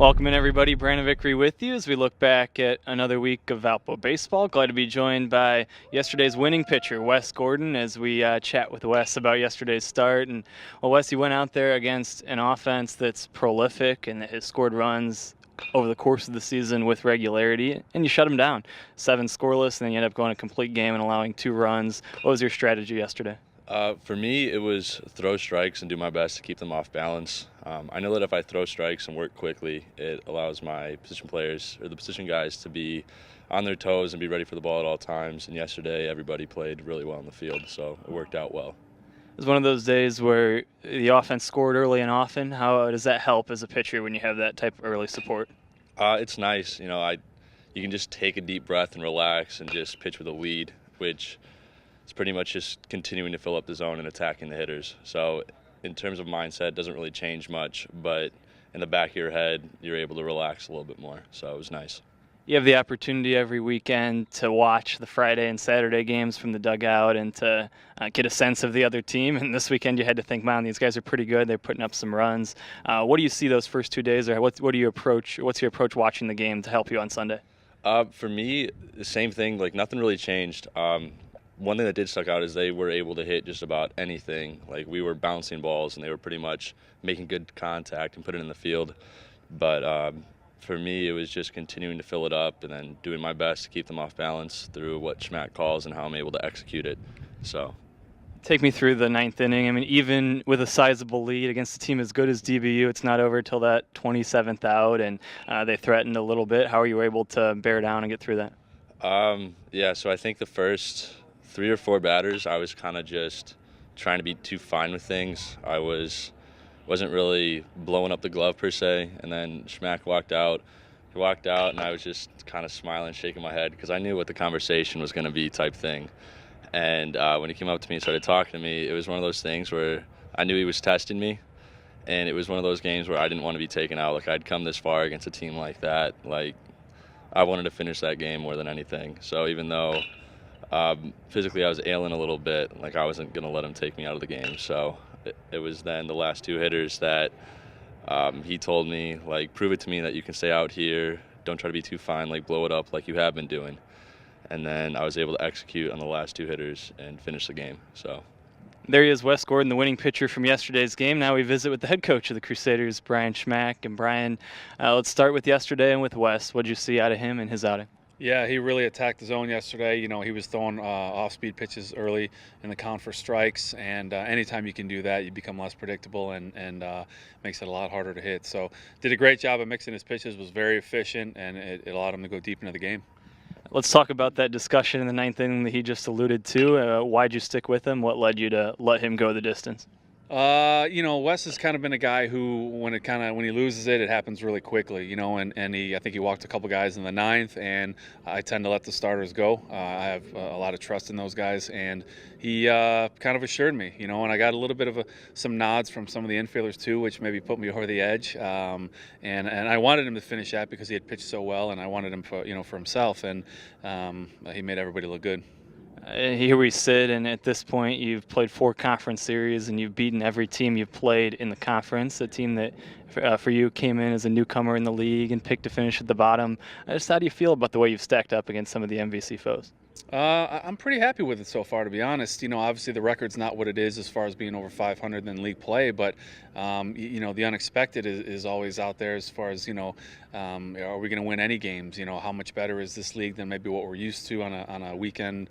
Welcome in, everybody. Brandon Vickery with you as we look back at another week of Valpo baseball. Glad to be joined by yesterday's winning pitcher, Wes Gordon, as we chat with Wes about yesterday's start. And well, Wes, you went out there against an offense that's prolific and that has scored runs over the course of the season with regularity, and you shut them down. 7 scoreless, and then you end up going a complete game and allowing 2 runs. What was your strategy yesterday? For me, it was throw strikes and do my best to keep them off balance. I know that if I throw strikes and work quickly, it allows my position players or the position guys to be on their toes and be ready for the ball at all times. And yesterday, everybody played really well in the field, so it worked out well. It was one of those days where the offense scored early and often. How does that help as a pitcher when you have that type of early support? It's nice. You can just take a deep breath and relax and just pitch with a lead, which is pretty much just continuing to fill up the zone and attacking the hitters. So in terms of mindset, it doesn't really change much, but in the back of your head, you're able to relax a little bit more. So it was nice. You have the opportunity every weekend to watch the Friday and Saturday games from the dugout and to get a sense of the other team. And this weekend you had to think, man, these guys are pretty good. They're putting up some runs. What do you see those first 2 days, or what do you approach? What's your approach watching the game to help you on Sunday? For me, the same thing. Like, nothing really changed. One thing that did stick out is they were able to hit just about anything. Like, we were bouncing balls, and they were pretty much making good contact and put it in the field. But for me, it was just continuing to fill it up and then doing my best to keep them off balance through what Schmack calls and how I'm able to execute it. So, take me through the 9th inning. I mean, even with a sizable lead against a team as good as DBU, it's not over till that 27th out, and they threatened a little bit. How are you able to bear down and get through that? So I think the first 3 or 4 batters, I was kind of just trying to be too fine with things. I wasn't really blowing up the glove per se, and then Schmack walked out. He walked out, and I was just kind of smiling, shaking my head, because I knew what the conversation was going to be type thing. And when he came up to me and started talking to me, it was one of those things where I knew he was testing me, and it was one of those games where I didn't want to be taken out. Like, I'd come this far against a team like that. Like, I wanted to finish that game more than anything. So even though physically I was ailing a little bit, like, I wasn't going to let him take me out of the game. So it was then the last 2 hitters that he told me, like, prove it to me that you can stay out here. Don't try to be too fine. Like, blow it up like you have been doing. And then I was able to execute on the last 2 hitters and finish the game. So there he is, Wes Gordon, the winning pitcher from yesterday's game. Now we visit with the head coach of the Crusaders, Brian Schmack. And Brian, let's start with yesterday and with Wes. What did you see out of him and his outing? Yeah, he really attacked the zone yesterday. You know, he was throwing off-speed pitches early in the count for strikes, and anytime you can do that, you become less predictable and makes it a lot harder to hit. So did a great job of mixing his pitches, was very efficient, and it allowed him to go deep into the game. Let's talk about that discussion in the 9th inning that he just alluded to. Why'd you stick with him? What led you to let him go the distance? Wes has kind of been a guy who, when he loses it, it happens really quickly. And I think he walked a couple guys in the 9th, and I tend to let the starters go. I have a lot of trust in those guys, and he kind of assured me. And I got a little bit of some nods from some of the infielders too, which maybe put me over the edge. And I wanted him to finish that because he had pitched so well, and I wanted him for himself, and he made everybody look good. Here we sit, and at this point you've played 4 conference series and you've beaten every team you've played in the conference, a team that for you came in as a newcomer in the league and picked to finish at the bottom. Just how do you feel about the way you've stacked up against some of the MVC foes? I'm pretty happy with it so far, to be honest. Obviously the record's not what it is as far as being over 500 in league play, but the unexpected is always out there as far as are we going to win any games? How much better is this league than maybe what we're used to on a weekend,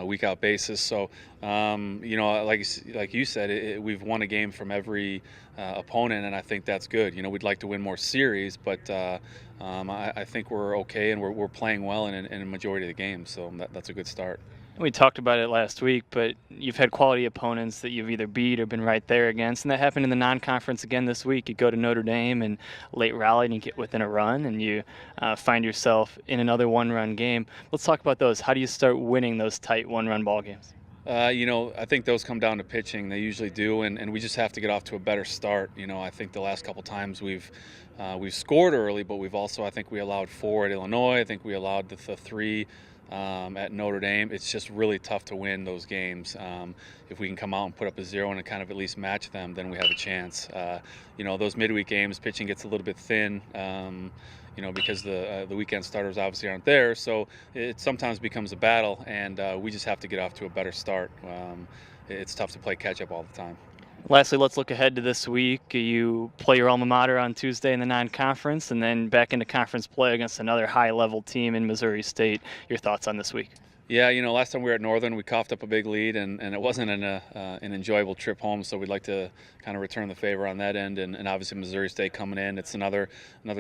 week out basis? So like you said, we've won a game from every opponent, and I think that's good. We'd like to win more series, but I think we're okay, and we're playing well in a majority of the games, so that's a good start. We talked about it last week, but you've had quality opponents that you've either beat or been right there against, and that happened in the non-conference again this week. You go to Notre Dame and late rally and you get within a run, and you find yourself in another one-run game. Let's talk about those. How do you start winning those tight one-run ball games? I think those come down to pitching. They usually do, and we just have to get off to a better start. I think the last couple times we've scored early, but we've also, I think we allowed 4 at Illinois. I think we allowed the 3 at Notre Dame. It's just really tough to win those games. If we can come out and put up a 0 and kind of at least match them, then we have a chance. Those midweek games, pitching gets a little bit thin. Because the weekend starters obviously aren't there, so it sometimes becomes a battle, and we just have to get off to a better start. It's tough to play catch up all the time. Lastly, let's look ahead to this week. You play your alma mater on Tuesday in the non-conference, and then back into conference play against another high-level team in Missouri State. Your thoughts on this week? Yeah, last time we were at Northern, we coughed up a big lead, and it wasn't an enjoyable trip home, so we'd like to kind of return the favor on that end. And obviously Missouri State coming in, it's another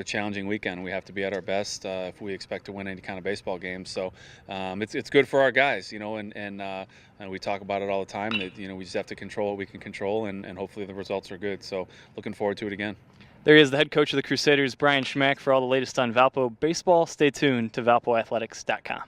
challenging weekend. We have to be at our best if we expect to win any kind of baseball game. So it's good for our guys, and we talk about it all the time, that we just have to control what we can control, and hopefully the results are good. So looking forward to it again. There he is, the head coach of the Crusaders, Brian Schmack. For all the latest on Valpo baseball, stay tuned to ValpoAthletics.com.